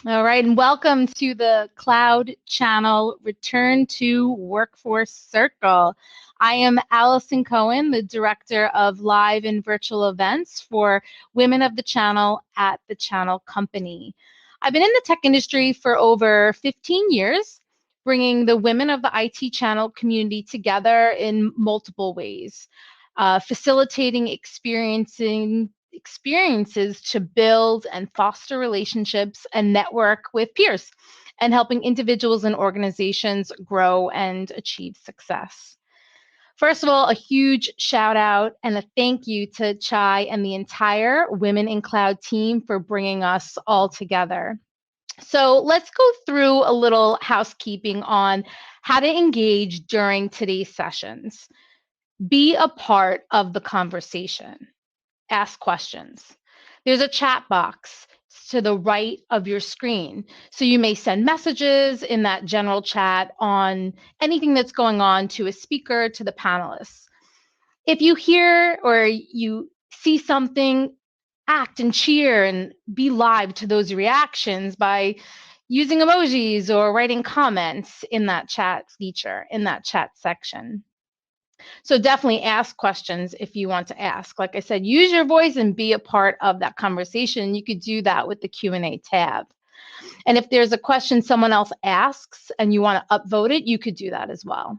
All right, and welcome to the Cloud Channel Return to Workforce Circle. I am Allison Cohen, the Director of Live and Virtual Events for Women of the Channel at the Channel Company. I've been in the tech industry for over 15 years, bringing the women of the IT channel community together in multiple ways, facilitating experiences to build and foster relationships and network with peers, and helping individuals and organizations grow and achieve success. First of all, a huge shout out and a thank you to Chai and the entire Women in Cloud team for bringing us all together. So let's go through a little housekeeping on how to engage during today's sessions. Be a part of the conversation. Ask questions. There's a chat box to the right of your screen. So you may send messages in that general chat on anything that's going on to a speaker, to the panelists. If you hear or you see something, act and cheer and be live to those reactions by using emojis or writing comments in that chat feature, in that chat section. So definitely ask questions if you want to ask. Like I said, use your voice and be a part of that conversation. You could do that with the Q&A tab. And if there's a question someone else asks and you want to upvote it, you could do that as well.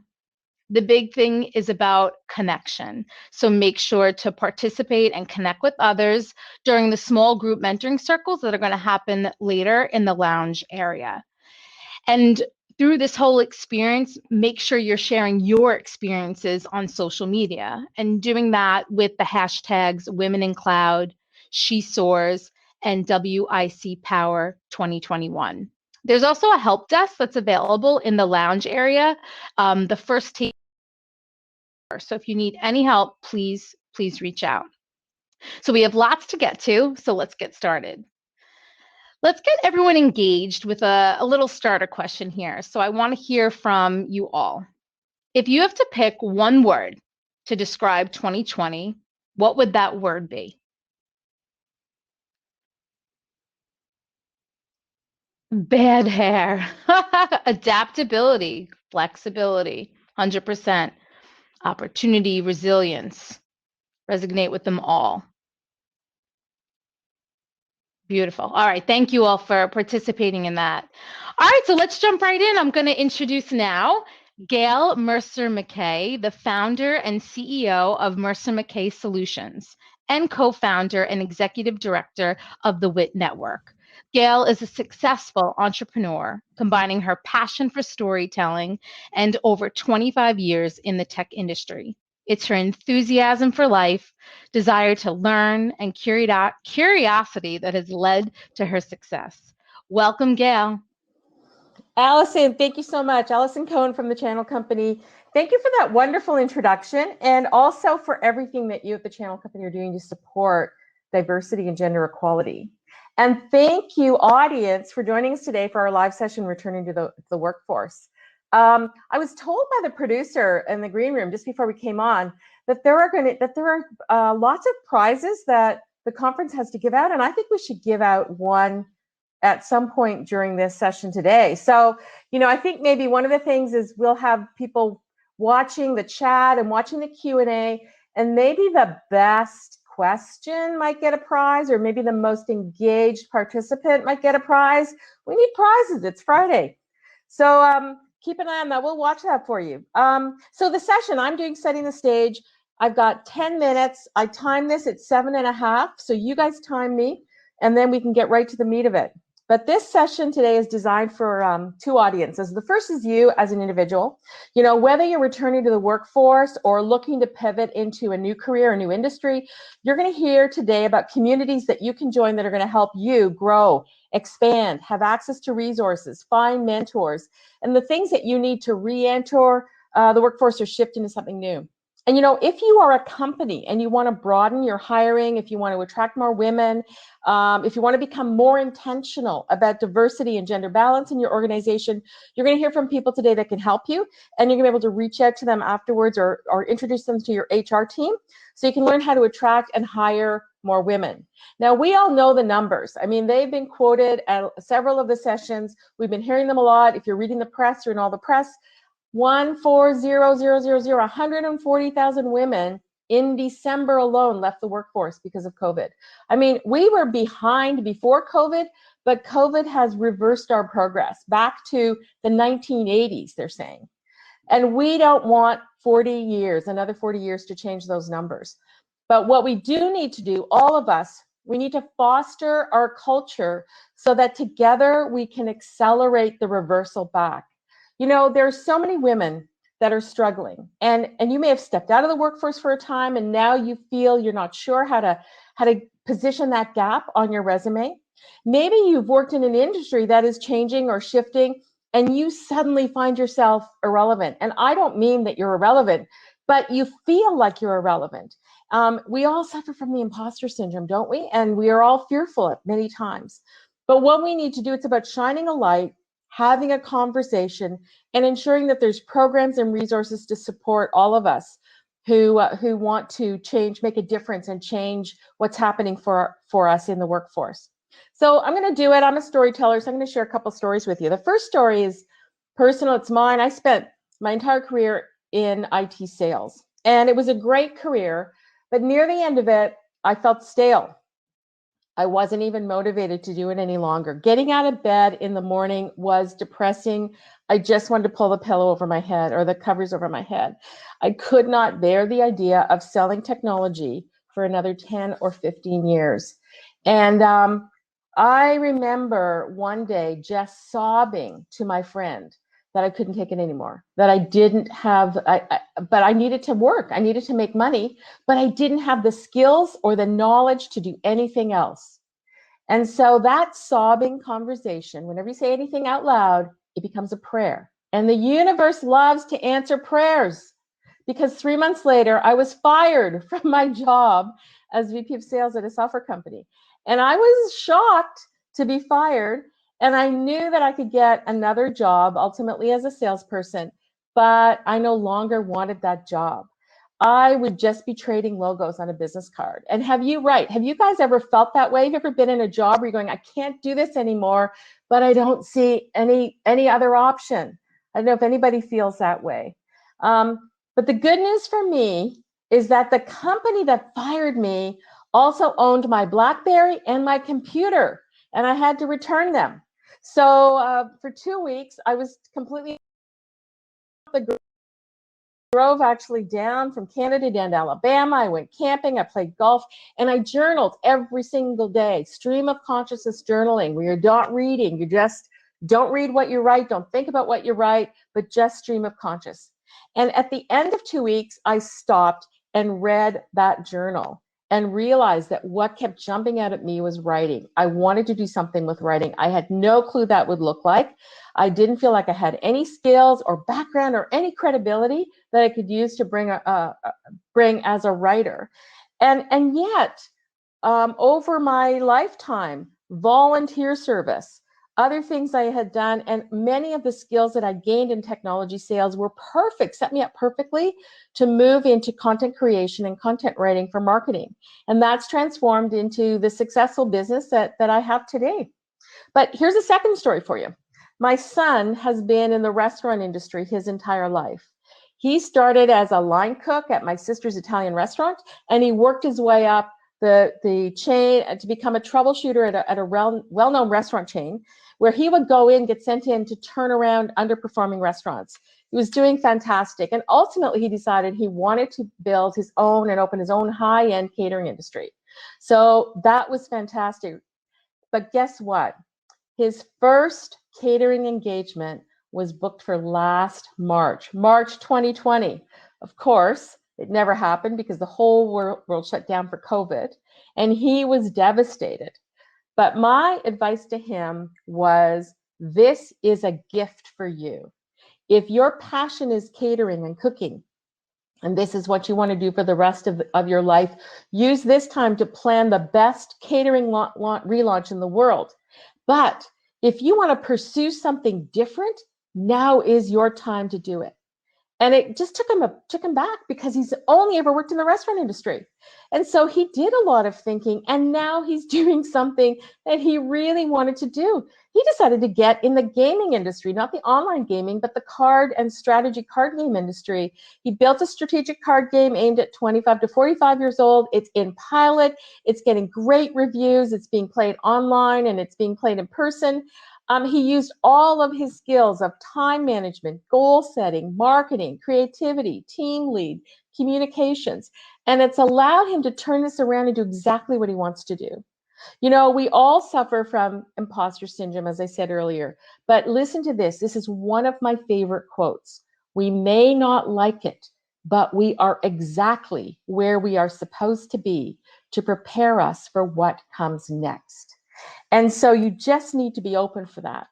The big thing is about connection. So make sure to participate and connect with others during the small group mentoring circles that are going to happen later in the lounge area. And through this whole experience, make sure you're sharing your experiences on social media and doing that with the hashtags Women in Cloud, She Soars, and WIC Power 2021. There's also a help desk that's available in the lounge area. The first table. So if you need any help, please reach out. So we have lots to get to, so let's get started. Let's get everyone engaged with a little starter question here. So I want to hear from you all. If you have to pick one word to describe 2020, what would that word be? Bad hair. Adaptability, flexibility, 100%. Opportunity, resilience. Resonate with them all. Beautiful. All right. Thank you all for participating in that. All right. So let's jump right in. I'm going to introduce now Gail Mercer Mckay, the founder and CEO of Mercer Mckay Solutions and co-founder and executive director of the WIC Network. Gail is a successful entrepreneur, combining her passion for storytelling and over 25 years in the tech industry. It's her enthusiasm for life, desire to learn, and curiosity that has led to her success. Welcome, Gail. Allison, thank you so much. Allison Cohen from the Channel Company. Thank you for that wonderful introduction and also for everything that you at the Channel Company are doing to support diversity and gender equality. And thank you, audience, for joining us today for our live session, Returning to the Workforce. I was told by the producer in the green room just before we came on that there are lots of prizes that the conference has to give out, and I think we should give out one at some point during this session today. So, I think maybe one of the things is we'll have people watching the chat and watching the Q&A, and maybe the best question might get a prize, or maybe the most engaged participant might get a prize. We need prizes. It's Friday. So keep an eye on that. We'll watch that for you. So the session, I'm doing setting the stage. I've got 10 minutes. I time this at 7.5. So you guys time me, and then we can get right to the meat of it. But this session today is designed for two audiences. The first is you as an individual. Whether you're returning to the workforce or looking to pivot into a new career, a new industry, you're going to hear today about communities that you can join that are going to help you grow, expand, have access to resources, find mentors, and the things that you need to re-enter the workforce or shift into something new. And if you are a company and you want to broaden your hiring, if you want to attract more women, if you want to become more intentional about diversity and gender balance in your organization, you're going to hear from people today that can help you, and you're going to be able to reach out to them afterwards or introduce them to your HR team so you can learn how to attract and hire more women. Now, we all know the numbers. I mean, they've been quoted at several of the sessions. We've been hearing them a lot. If you're reading the press or in all the press, 140,000 women in December alone left the workforce because of COVID. I mean, we were behind before COVID, but COVID has reversed our progress back to the 1980s, they're saying. And we don't want 40 years, another 40 years to change those numbers. But what we do need to do, all of us, we need to foster our culture so that together we can accelerate the reversal back. You know, there's so many women that are struggling, and you may have stepped out of the workforce for a time, and now you feel you're not sure how to position that gap on your resume. Maybe you've worked in an industry that is changing or shifting, and you suddenly find yourself irrelevant. And I don't mean that you're irrelevant, but you feel like you're irrelevant. We all suffer from the imposter syndrome, don't we? And we are all fearful at many times. But what we need to do, it's about shining a light, having a conversation, and ensuring that there's programs and resources to support all of us who want to change, make a difference, and change what's happening for us in the workforce. So I'm going to do it. I'm a storyteller, so I'm going to share a couple stories with you. The first story is personal. It's mine. I spent my entire career in IT sales, and it was a great career, but near the end of it, I felt stale. I wasn't even motivated to do it any longer. Getting out of bed in the morning was depressing. I just wanted to pull the pillow over my head or the covers over my head. I could not bear the idea of selling technology for another 10 or 15 years. And I remember one day just sobbing to my friend that I couldn't take it anymore, that I didn't have, but I needed to work. I needed to make money, but I didn't have the skills or the knowledge to do anything else. And so that sobbing conversation, whenever you say anything out loud, it becomes a prayer. And the universe loves to answer prayers, because 3 months later, I was fired from my job as VP of sales at a software company. And I was shocked to be fired. And I knew that I could get another job, ultimately as a salesperson, but I no longer wanted that job. I would just be trading logos on a business card. And have you guys ever felt that way? Have you ever been in a job where you're going, I can't do this anymore, but I don't see any other option? I don't know if anybody feels that way. But the good news for me is that the company that fired me also owned my BlackBerry and my computer, and I had to return them. So for 2 weeks, I was completely drove actually down from Canada down to Alabama. I went camping, I played golf, and I journaled every single day. Stream of consciousness journaling, where you're not reading, you just don't read what you write, don't think about what you write, but just stream of conscious. And at the end of 2 weeks, I stopped and read that journal and realized that what kept jumping out at me was writing. I wanted to do something with writing. I had no clue that would look like. I didn't feel like I had any skills or background or any credibility that I could use to bring as a writer. And yet, over my lifetime, volunteer service, other things I had done, and many of the skills that I gained in technology sales were perfect, set me up perfectly to move into content creation and content writing for marketing. And that's transformed into the successful business that I have today. But here's a second story for you. My son has been in the restaurant industry his entire life. He started as a line cook at my sister's Italian restaurant, and he worked his way up the chain to become a troubleshooter at a well-known restaurant chain, where he would go in, get sent in to turn around underperforming restaurants. He was doing fantastic. And ultimately, he decided he wanted to build his own and open his own high-end catering industry. So that was fantastic. But guess what? His first catering engagement was booked for last March 2020. Of course, it never happened because the whole world shut down for COVID, and he was devastated. But my advice to him was, this is a gift for you. If your passion is catering and cooking, and this is what you want to do for the rest of your life, use this time to plan the best catering relaunch in the world. But if you want to pursue something different, now is your time to do it. And it just took him back because he's only ever worked in the restaurant industry. And so he did a lot of thinking, and now he's doing something that he really wanted to do. He decided to get in the gaming industry, not the online gaming, but the card and strategy card game industry. He built a strategic card game aimed at 25 to 45 years old. It's in pilot. It's getting great reviews. It's being played online and it's being played in person. He used all of his skills of time management, goal setting, marketing, creativity, team lead, communications, and it's allowed him to turn this around and do exactly what he wants to do. You know, we all suffer from imposter syndrome, as I said earlier, but listen to this. This is one of my favorite quotes. We may not like it, but we are exactly where we are supposed to be to prepare us for what comes next. And so you just need to be open for that.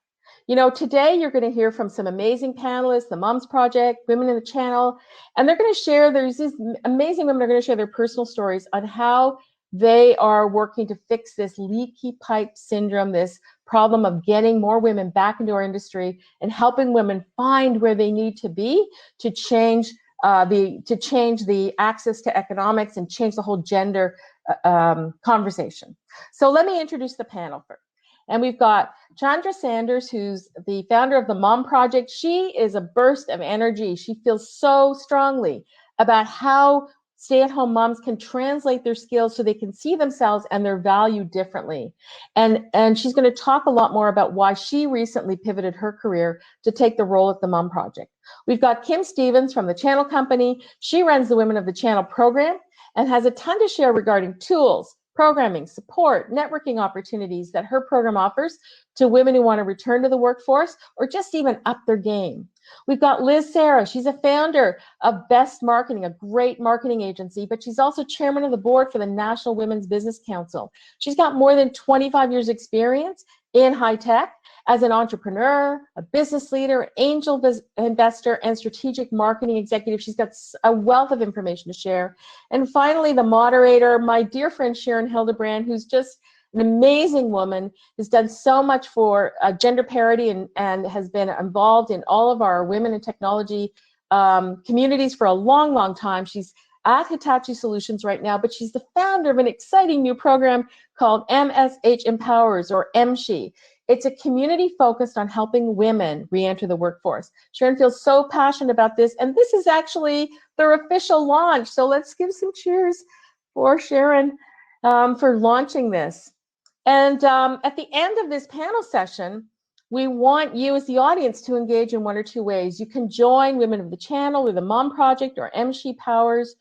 You know, today you're going to hear from some amazing panelists, the Moms Project, Women in the Channel, and they're going to share, there's these amazing women are going to share their personal stories on how they are working to fix this leaky pipe syndrome, this problem of getting more women back into our industry and helping women find where they need to be to change the access to economics and change the whole gender conversation. So let me introduce the panel first. And we've got Chandra Sanders, who's the founder of the Mom Project. She is a burst of energy. She feels so strongly about how stay-at-home moms can translate their skills so they can see themselves and their value differently. And she's going to talk a lot more about why she recently pivoted her career to take the role at the Mom Project. We've got Kim Stevens from the Channel Company. She runs the Women of the Channel program and has a ton to share regarding tools, programming, support, networking opportunities that her program offers to women who want to return to the workforce or just even up their game. We've got Liz Sarah. She's a founder of Best Marketing, a great marketing agency, but she's also chairman of the board for the National Women's Business Council. She's got more than 25 years experience in high tech as an entrepreneur, a business leader, an angel investor, and strategic marketing executive. She's got a wealth of information to share. And finally, the moderator, my dear friend Sharon Hildebrand, who's just an amazing woman, has done so much for gender parity and has been involved in all of our women in technology communities for a long, long time. She's at Hitachi Solutions right now, but she's the founder of an exciting new program called MSH Empowers, or MSHE. It's a community focused on helping women re-enter the workforce. Sharon feels so passionate about this, and this is actually their official launch. So let's give some cheers for Sharon for launching this. And at the end of this panel session, we want you as the audience to engage in one or two ways. You can join Women of the Channel or the Mom Project or MSHE Powers,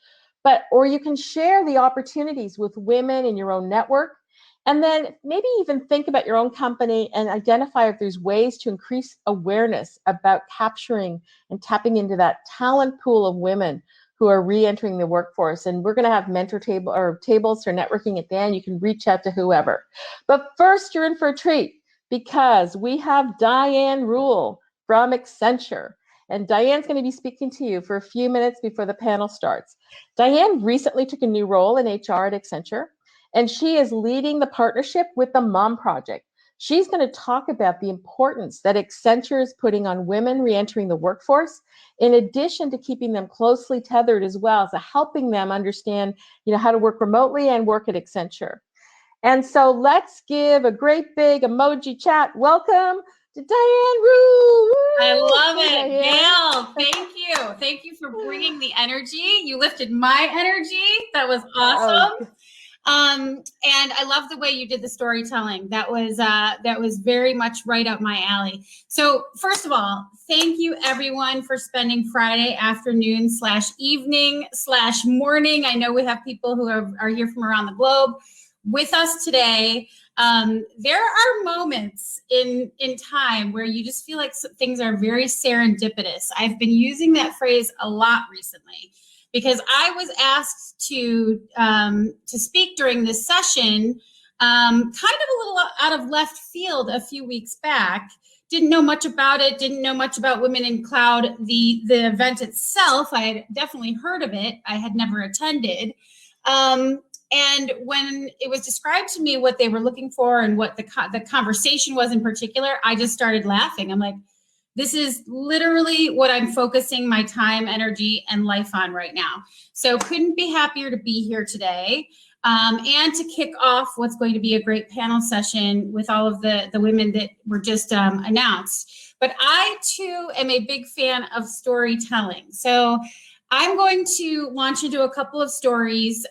or you can share the opportunities with women in your own network. And then maybe even think about your own company and identify if there's ways to increase awareness about capturing and tapping into that talent pool of women who are re-entering the workforce. And we're going to have mentor tables for networking at the end. You can reach out to whoever. But first, you're in for a treat because we have Diane Rule from Accenture. And Diane's going to be speaking to you for a few minutes before the panel starts. Diane recently took a new role in HR at Accenture, and she is leading the partnership with the Mom Project. She's going to talk about the importance that Accenture is putting on women re-entering the workforce, in addition to keeping them closely tethered as well, so helping them understand, how to work remotely and work at Accenture. And so let's give a great big emoji chat welcome to Diane Rule. I love it, Gail. Thank you. Thank you for bringing the energy. You lifted my energy. That was awesome. And I love the way you did the storytelling. That was very much right up my alley. So first of all, thank you everyone for spending Friday afternoon / evening / morning. I know we have people who are here from around the globe with us today. There are moments in time where you just feel like things are very serendipitous. I've been using that phrase a lot recently, because I was asked to speak during this session, kind of a little out of left field a few weeks back. Didn't know much about it, didn't know much about Women in Cloud, the event itself. I had definitely heard of it. I had never attended. And when it was described to me what they were looking for and what the conversation was in particular, I just started laughing. I'm like, This is literally what I'm focusing my time, energy, and life on right now. So couldn't be happier to be here today. And to kick off what's going to be a great panel session with all of the women that were just announced. But I too am a big fan of storytelling. So I'm going to launch into a couple of stories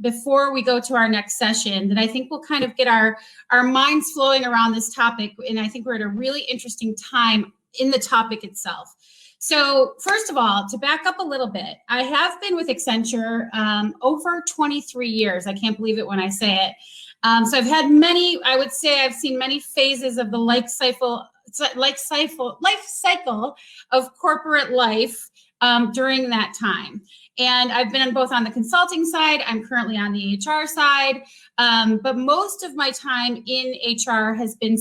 before we go to our next session that I think will kind of get our minds flowing around this topic. And I think we're at a really interesting time in the topic itself. So first of all, to back up a little bit, I have been with Accenture over 23 years. I can't believe it when I say it. So I've had many, I would say I've seen many phases of the life cycle of corporate life during that time. And I've been both on the consulting side, I'm currently on the HR side, but most of my time in HR has been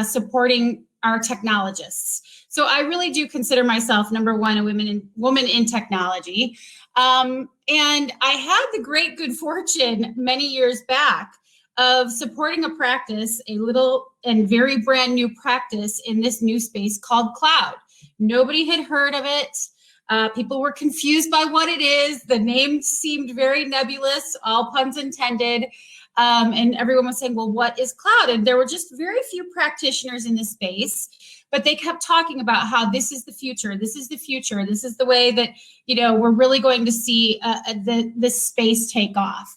supporting our technologists. So I really do consider myself, number one, a woman in technology. And I had the great good fortune many years back of supporting a practice, a little and very brand new practice in this new space called cloud. Nobody had heard of it. People were confused by what it is. The name seemed very nebulous, all puns intended. And everyone was saying, well, what is cloud? And there were just very few practitioners in this space, but they kept talking about how this is the future. This is the future. This is the way that, we're really going to see this space take off.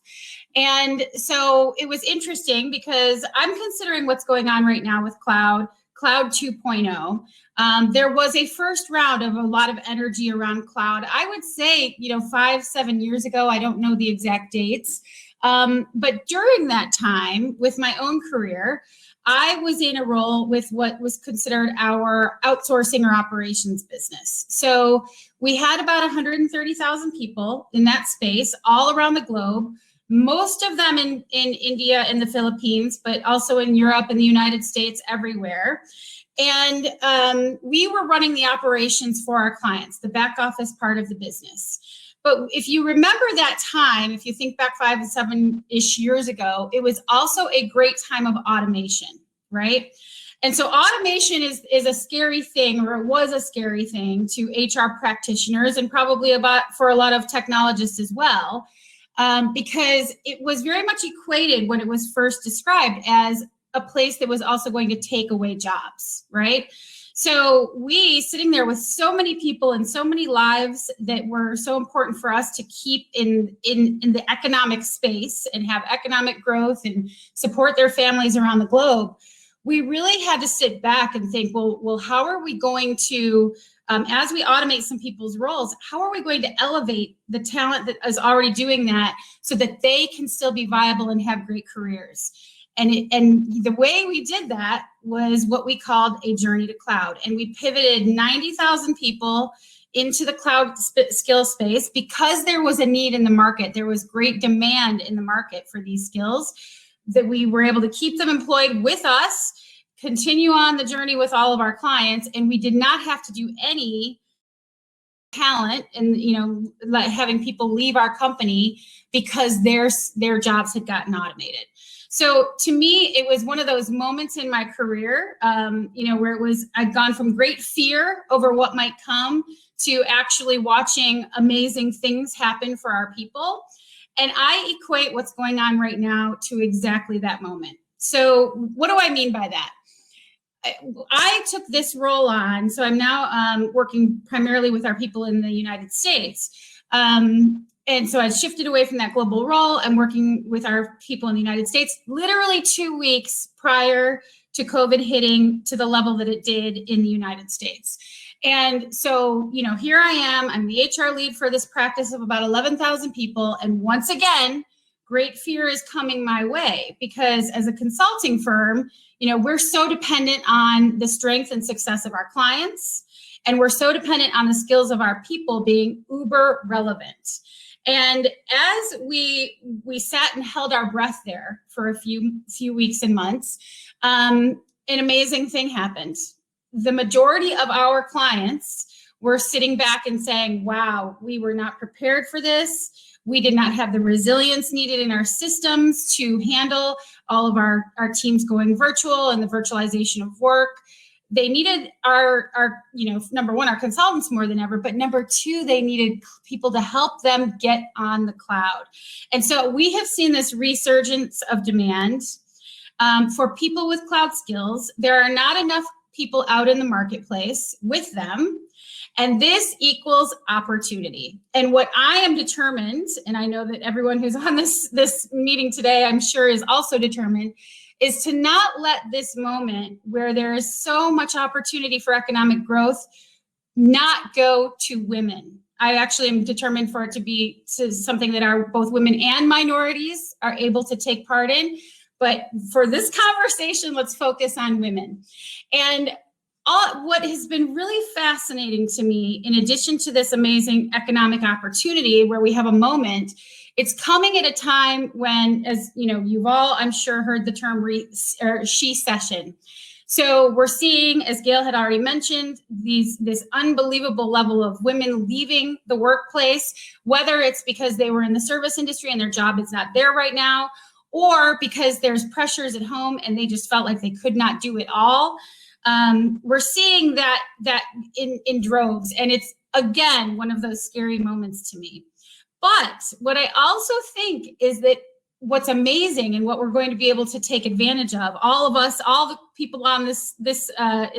And so it was interesting because I'm considering what's going on right now with Cloud 2.0. There was a first round of a lot of energy around cloud. I would say, 5-7 years ago, I don't know the exact dates. But during that time with my own career, I was in a role with what was considered our outsourcing or operations business. So we had about 130,000 people in that space all around the globe. Most of them in India and the Philippines, but also in Europe and the United States, everywhere. And we were running the operations for our clients, the back office part of the business. But if you remember that time, if you think back 5 to 7-ish years ago, it was also a great time of automation, right? And so automation is a scary thing, or it was a scary thing to HR practitioners and probably for a lot of technologists as well. Because it was very much equated when it was first described as a place that was also going to take away jobs, right? So we sitting there with so many people and so many lives that were so important for us to keep in the economic space and have economic growth and support their families around the globe, we really had to sit back and think, well, how are we going to, as we automate some people's roles, how are we going to elevate the talent that is already doing that so that they can still be viable and have great careers? And the way we did that was what we called a journey to cloud. And we pivoted 90,000 people into the cloud skill space because there was a need in the market. There was great demand in the market for these skills, that we were able to keep them employed with us, continue on the journey with all of our clients, and we did not have to do any talent and having people leave our company because their jobs had gotten automated. So to me, it was one of those moments in my career, where I'd gone from great fear over what might come to actually watching amazing things happen for our people. And I equate what's going on right now to exactly that moment. So what do I mean by that? I took this role on, so I'm now working primarily with our people in the United States. And so I shifted away from that global role. I'm working with our people in the United States literally 2 weeks prior to COVID hitting to the level that it did in the United States. And so, here I am, I'm the HR lead for this practice of about 11,000 people. And once again, great fear is coming my way because as a consulting firm, we're so dependent on the strength and success of our clients. And we're so dependent on the skills of our people being uber relevant. And as we sat and held our breath there for a few weeks and months, an amazing thing happened. The majority of our clients were sitting back and saying, wow, we were not prepared for this. We did not have the resilience needed in our systems to handle all of our teams going virtual and the virtualization of work. they needed our, number one, our consultants more than ever, but number two, they needed people to help them get on the cloud. And so we have seen this resurgence of demand for people with cloud skills. There are not enough people out in the marketplace with them. And this equals opportunity. And what I am determined, and I know that everyone who's on this meeting today, I'm sure is also determined, is to not let this moment where there is so much opportunity for economic growth not go to women. I actually am determined for it to be something that both women and minorities are able to take part in. But for this conversation, let's focus on women. And what has been really fascinating to me, in addition to this amazing economic opportunity where we have a moment, it's coming at a time when, as you know, you've all, I'm sure, heard the term she-cession. So we're seeing, as Gail had already mentioned, this unbelievable level of women leaving the workplace, whether it's because they were in the service industry and their job is not there right now, or because there's pressures at home and they just felt like they could not do it all. We're seeing that in droves, and it's, again, one of those scary moments to me. But what I also think is that what's amazing and what we're going to be able to take advantage of, all of us, all the people on this I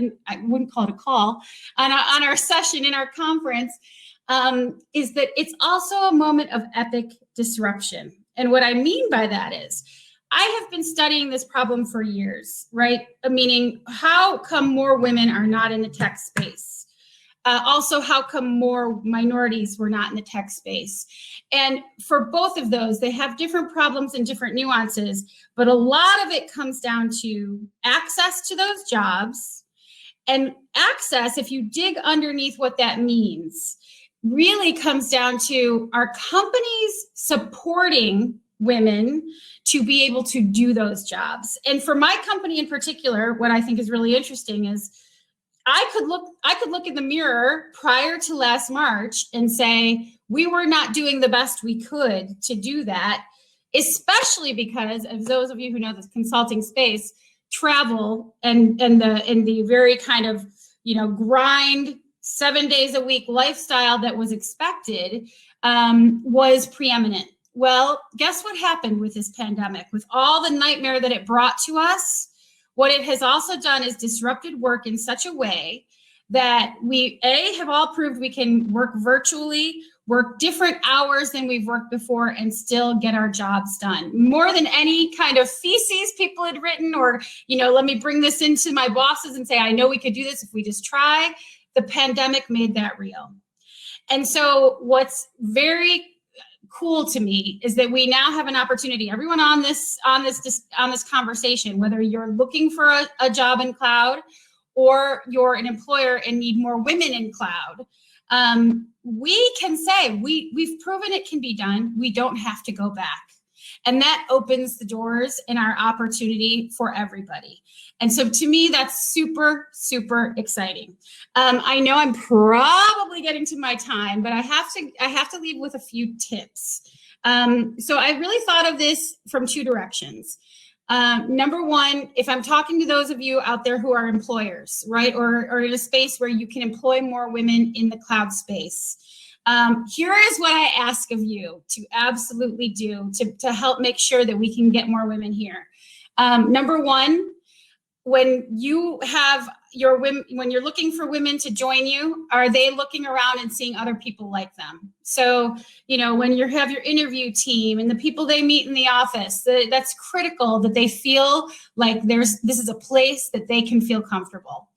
wouldn't call it a call, on our session, in our conference, is that it's also a moment of epic disruption. And what I mean by that is, I have been studying this problem for years, right? Meaning, how come more women are not in the tech space? Also, how come more minorities were not in the tech space? And for both of those, they have different problems and different nuances, but a lot of it comes down to access to those jobs. And access, if you dig underneath what that means, really comes down to our companies supporting women to be able to do those jobs. And for my company in particular, what I think is really interesting is I could look in the mirror prior to last March and say, we were not doing the best we could to do that, especially because, as those of you who know this consulting space, travel and the very kind of, grind 7 days a week lifestyle that was expected was preeminent. Well, guess what happened with this pandemic? With all the nightmare that it brought to us, what it has also done is disrupted work in such a way that we, have all proved we can work virtually, work different hours than we've worked before, and still get our jobs done. More than any kind of theses people had written, or, let me bring this into my bosses and say, I know we could do this if we just try. The pandemic made that real. And so what's very cool to me is that we now have an opportunity, everyone on this conversation, whether you're looking for a job in cloud or you're an employer and need more women in cloud, we can say we've proven it can be done. We don't have to go back. And that opens the doors and our opportunity for everybody. And so to me, that's super, super exciting. I know I'm probably getting to my time, but I have to leave with a few tips. So I really thought of this from two directions. Number one, if I'm talking to those of you out there who are employers, right, or in a space where you can employ more women in the cloud space, here is what I ask of you to absolutely do to help make sure that we can get more women here. Number one, when you have when you're looking for women to join you, are they looking around and seeing other people like them? So, when you have your interview team and the people they meet in the office, that's critical that they feel like this is a place that they can feel comfortable.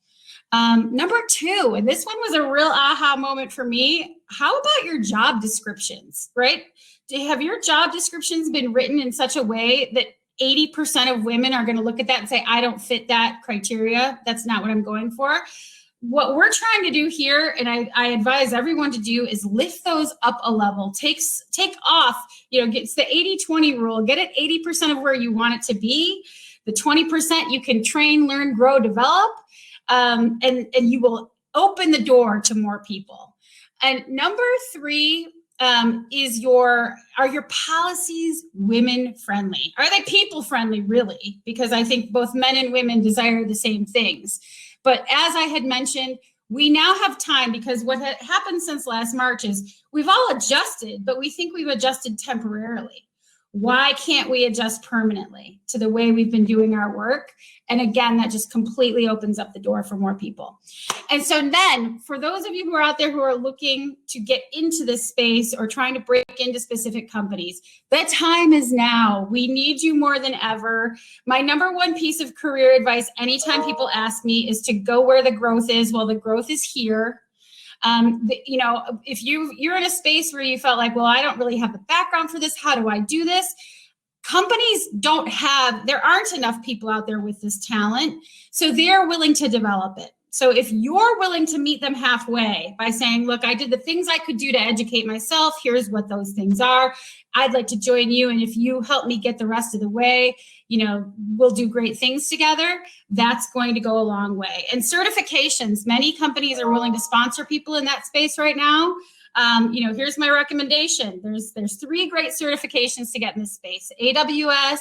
Number two, and this one was a real aha moment for me. How about your job descriptions, right? Have your job descriptions been written in such a way that 80% of women are going to look at that and say, I don't fit that criteria. That's not what I'm going for. What we're trying to do here, and I advise everyone to do, is lift those up a level. Take off, it's the 80-20 rule. Get it 80% of where you want it to be. The 20% you can train, learn, grow, develop, and you will open the door to more people. And number three, are your policies women friendly? Are they people friendly, really? Because I think both men and women desire the same things. But as I had mentioned, we now have time, because what had happened since last March is we've all adjusted, but we think we've adjusted temporarily. Why can't we adjust permanently to the way we've been doing our work? And again, that just completely opens up the door for more people. And so then for those of you who are out there who are looking to get into this space or trying to break into specific companies, the time is now. We need you more than ever. My number one piece of career advice anytime people ask me is to go where the growth is. Well, the growth is here. You know, if you're in a space where you felt like, well, I don't really have the background for this, how do I do this? Companies there aren't enough people out there with this talent, so they're willing to develop it. So if you're willing to meet them halfway by saying, look, I did the things I could do to educate myself, here's what those things are, I'd like to join you, and if you help me get the rest of the way, you know, we'll do great things together, that's going to go a long way. And certifications, many companies are willing to sponsor people in that space right now. You know, here's my recommendation. There's 3 great certifications to get in this space: AWS,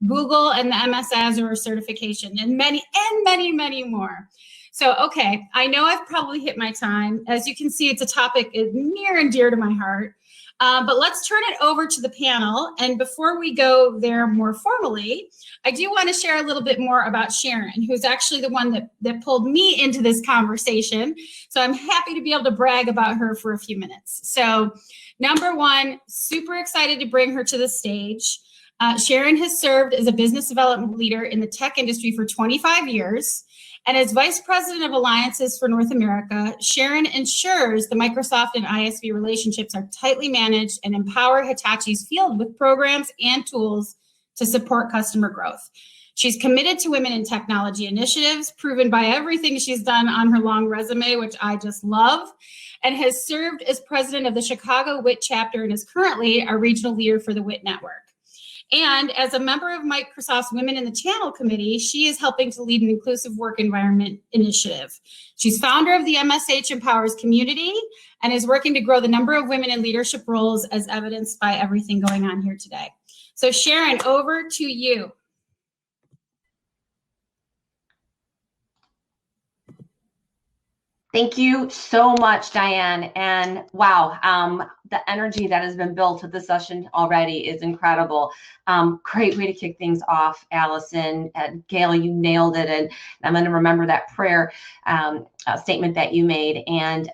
Google, and the MS Azure certification, and many more. So, okay, I know I've probably hit my time. As you can see, it's a topic near and dear to my heart. But let's turn it over to the panel. And before we go there more formally, I do want to share a little bit more about Sharon, who's actually the one that pulled me into this conversation. So I'm happy to be able to brag about her for a few minutes. So number one, super excited to bring her to the stage. Sharon has served as a business development leader in the tech industry for 25 years. And as Vice President of Alliances for North America, Sharon ensures the Microsoft and ISV relationships are tightly managed and empower Hitachi's field with programs and tools to support customer growth. She's committed to women in technology initiatives, proven by everything she's done on her long resume, which I just love, and has served as president of the Chicago WIC chapter and is currently a regional leader for the WIC network. And as a member of Microsoft's Women in the Channel Committee, she is helping to lead an inclusive work environment initiative. She's founder of the MSH Empowers community and is working to grow the number of women in leadership roles, as evidenced by everything going on here today. So Sharon, over to you. Thank you so much, Diane. And wow, the energy that has been built to this session already is incredible. Great way to kick things off, Allison. And Gail, you nailed it. And I'm going to remember that prayer statement that you made. And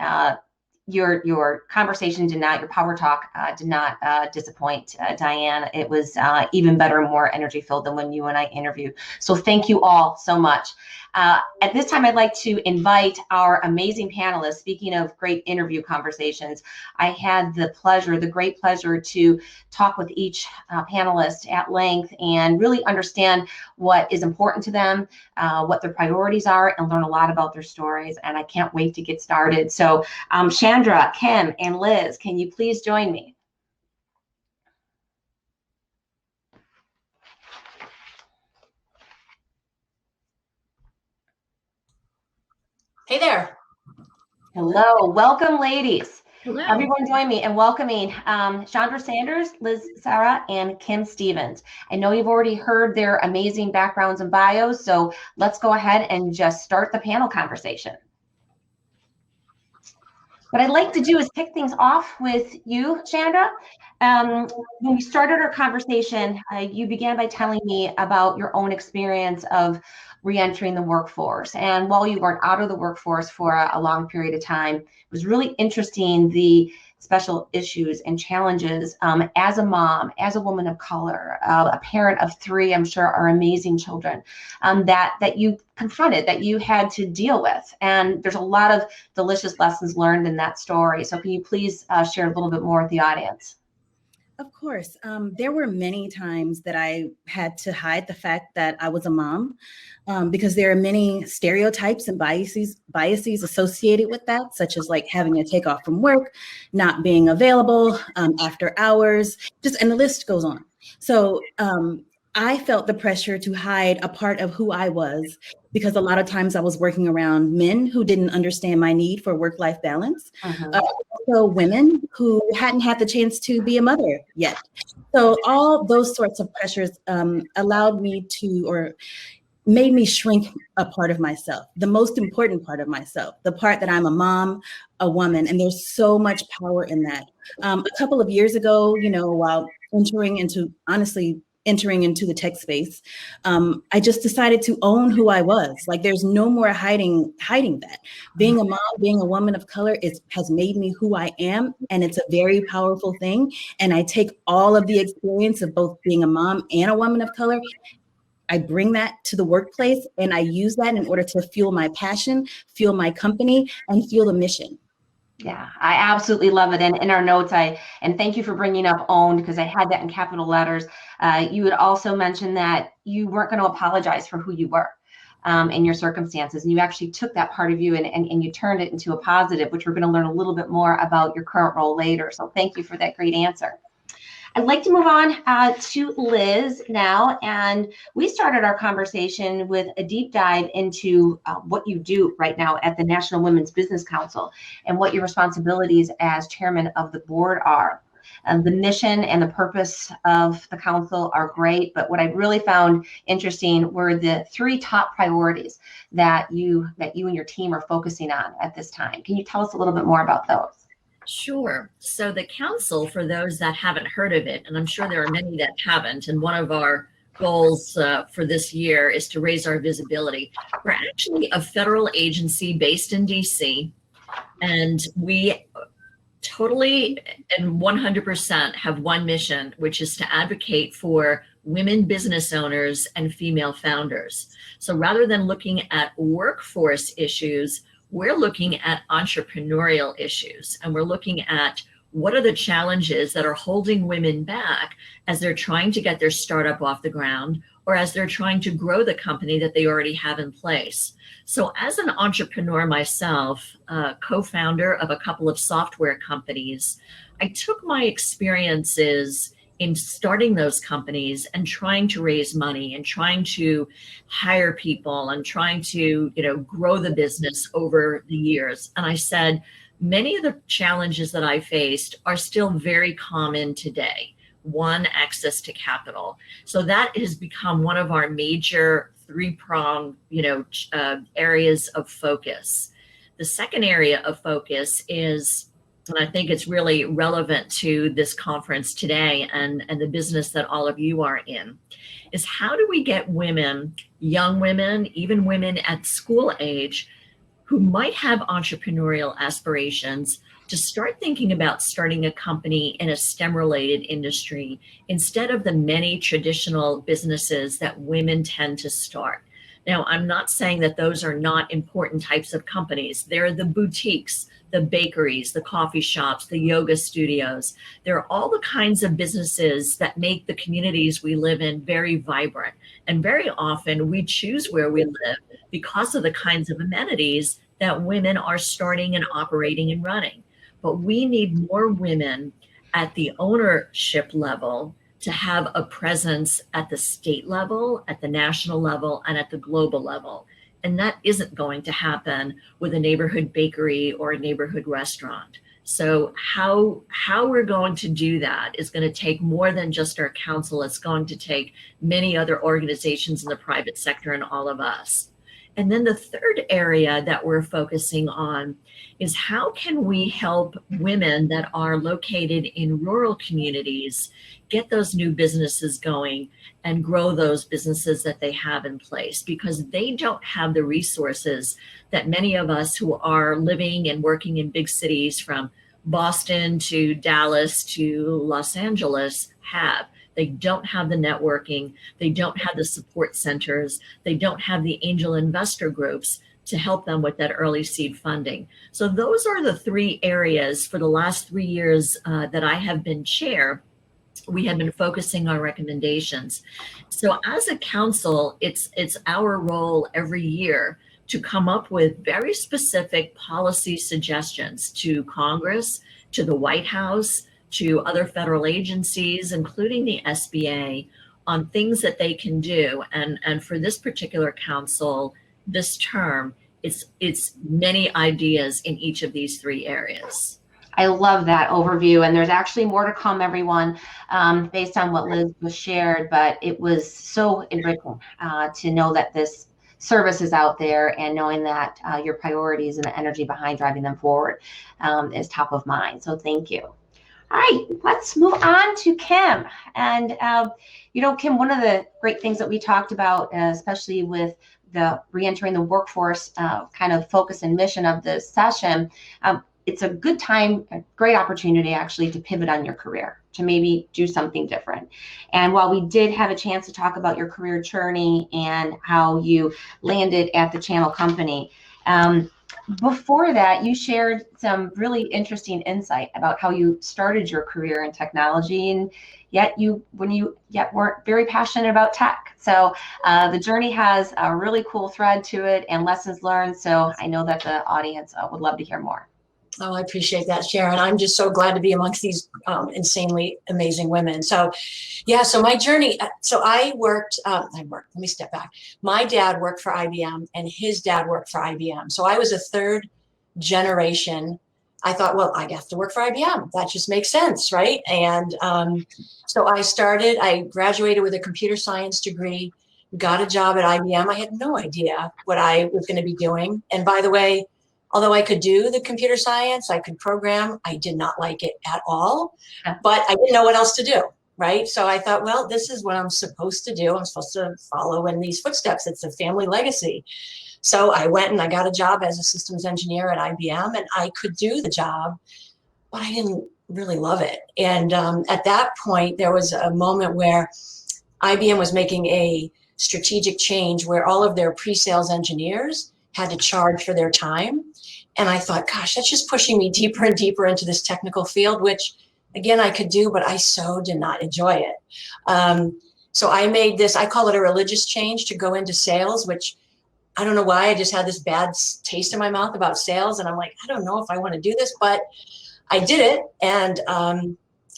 your conversation did not, your power talk did not disappoint, Diane. It was even better and more energy filled than when you and I interviewed. So thank you all so much. At this time, I'd like to invite our amazing panelists. Speaking of great interview conversations, I had the great pleasure to talk with each panelist at length and really understand what is important to them, what their priorities are, and learn a lot about their stories. And I can't wait to get started. So Chandra, Kim, and Liz, can you please join me? Hey there. Hello, welcome, ladies. Hello. Everyone join me in welcoming Chandra Sanders, Liz Sarah, and Kim Stevens. I know you've already heard their amazing backgrounds and bios, so let's go ahead and just start the panel conversation. What I'd like to do is kick things off with you, Chandra. When we started our conversation, you began by telling me about your own experience of re-entering the workforce. And while you weren't out of the workforce for a long period of time, it was really interesting the special issues and challenges as a mom, as a woman of color, a parent of 3, I'm sure are amazing children, that you confronted, that you had to deal with. And there's a lot of delicious lessons learned in that story. So can you please share a little bit more with the audience? Of course. There were many times that I had to hide the fact that I was a mom because there are many stereotypes and biases associated with that, such as like having to take off from work, not being available after hours, and the list goes on. So I felt the pressure to hide a part of who I was because a lot of times I was working around men who didn't understand my need for work-life balance. Also women who hadn't had the chance to be a mother yet. So all those sorts of pressures allowed me to, or made me shrink a part of myself, the most important part of myself, the part that I'm a mom, a woman, and there's so much power in that. A couple of years ago, while entering into the tech space, I just decided to own who I was. Like, there's no more hiding that. Being a mom, being a woman of color has made me who I am, and it's a very powerful thing. And I take all of the experience of both being a mom and a woman of color, I bring that to the workplace, and I use that in order to fuel my passion, fuel my company, and fuel the mission. Yeah, I absolutely love it. And in our notes, and thank you for bringing up owned, because I had that in capital letters. You had also mentioned that you weren't going to apologize for who you were in your circumstances. And you actually took that part of you and you turned it into a positive, which we're going to learn a little bit more about your current role later. So thank you for that great answer. I'd like to move on to Liz now. And we started our conversation with a deep dive into what you do right now at the National Women's Business Council and what your responsibilities as chairman of the board are. The mission and the purpose of the council are great, but what I really found interesting were the 3 top priorities that you and your team are focusing on at this time. Can you tell us a little bit more about those? Sure. So the council, for those that haven't heard of it, and I'm sure there are many that haven't, and one of our goals for this year is to raise our visibility. We're actually a federal agency based in DC, and we totally and 100% have one mission, which is to advocate for women business owners and female founders. So rather than looking at workforce issues, we're looking at entrepreneurial issues, and we're looking at what are the challenges that are holding women back as they're trying to get their startup off the ground, or as they're trying to grow the company that they already have in place. So as an entrepreneur myself, co-founder of a couple of software companies, I took my experiences in starting those companies and trying to raise money and trying to hire people and trying to, grow the business over the years. And I said, many of the challenges that I faced are still very common today. One, access to capital. So that has become one of our major 3-pronged, areas of focus. The second area of focus is, and I think it's really relevant to this conference today and the business that all of you are in, is how do we get women, young women, even women at school age, who might have entrepreneurial aspirations, to start thinking about starting a company in a STEM-related industry instead of the many traditional businesses that women tend to start. Now, I'm not saying that those are not important types of companies. They're the boutiques, the bakeries, the coffee shops, the yoga studios. They're all the kinds of businesses that make the communities we live in very vibrant. And very often we choose where we live because of the kinds of amenities that women are starting and operating and running. But we need more women at the ownership level to have a presence at the state level, at the national level, and at the global level. And that isn't going to happen with a neighborhood bakery or a neighborhood restaurant. So how we're going to do that is going to take more than just our council. It's going to take many other organizations in the private sector and all of us. And then the third area that we're focusing on is how can we help women that are located in rural communities get those new businesses going and grow those businesses that they have in place, because they don't have the resources that many of us who are living and working in big cities from Boston to Dallas to Los Angeles have. They don't have the networking. They don't have the support centers. They don't have the angel investor groups to help them with that early seed funding. So those are the 3 areas for the last 3 years that I have been chair. We have been focusing on recommendations. So as a council, it's our role every year to come up with very specific policy suggestions to Congress, to the White House, to other federal agencies, including the SBA, on things that they can do. And for this particular council, this term, it's many ideas in each of these 3 areas. I love that overview, and there's actually more to come, everyone, based on what Liz was shared, but it was so enriching to know that this services out there, and knowing that your priorities and the energy behind driving them forward is top of mind. So thank you. All right, let's move on to Kim. And, Kim, one of the great things that we talked about, especially with the reentering the workforce kind of focus and mission of this session, it's a good time, a great opportunity actually to pivot on your career, to maybe do something different. And while we did have a chance to talk about your career journey and how you landed at the channel company, before that, you shared some really interesting insight about how you started your career in technology, and yet you weren't very passionate about tech. So the journey has a really cool thread to it and lessons learned. So I know that the audience would love to hear more. Oh, I appreciate that, Sharon. I'm just so glad to be amongst these insanely amazing women. So, yeah, so my journey, so I worked, let me step back. My dad worked for IBM and his dad worked for IBM. So I was a third generation. I thought, well, I have to work for IBM. That just makes sense, right? And so I graduated with a computer science degree, got a job at IBM. I had no idea what I was going to be doing. And by the way, although I could do the computer science, I could program, I did not like it at all, but I didn't know what else to do, right? So I thought, well, this is what I'm supposed to do. I'm supposed to follow in these footsteps. It's a family legacy. So I went and I got a job as a systems engineer at IBM, and I could do the job, but I didn't really love it. And at that point, there was a moment where IBM was making a strategic change where all of their pre-sales engineers had to charge for their time. And I thought, gosh, that's just pushing me deeper and deeper into this technical field, which again, I could do, but I so did not enjoy it. So I made this, I call it a religious change, to go into sales, which I don't know why, I just had this bad taste in my mouth about sales. And I'm like, I don't know if I want to do this, but I did it. And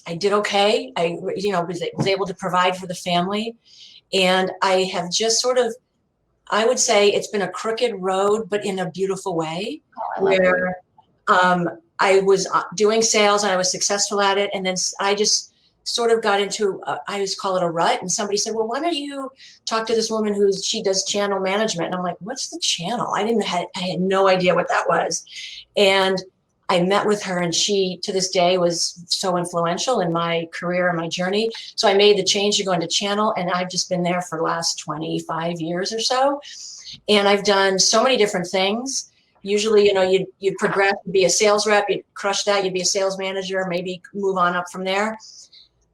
I did okay. I was able to provide for the family. And I have just sort of, I would say it's been a crooked road, but in a beautiful way, where I was doing sales and I was successful at it. And then I just sort of got into, I just call it a rut. And somebody said, well, why don't you talk to this woman she does channel management? And I'm like, what's the channel? I had no idea what that was. And I met with her, and she, to this day, was so influential in my career and my journey. So I made the change to go into channel, and I've just been there for the last 25 years or so. And I've done so many different things. Usually, you'd progress, you'd be a sales rep, you'd crush that, you'd be a sales manager, maybe move on up from there.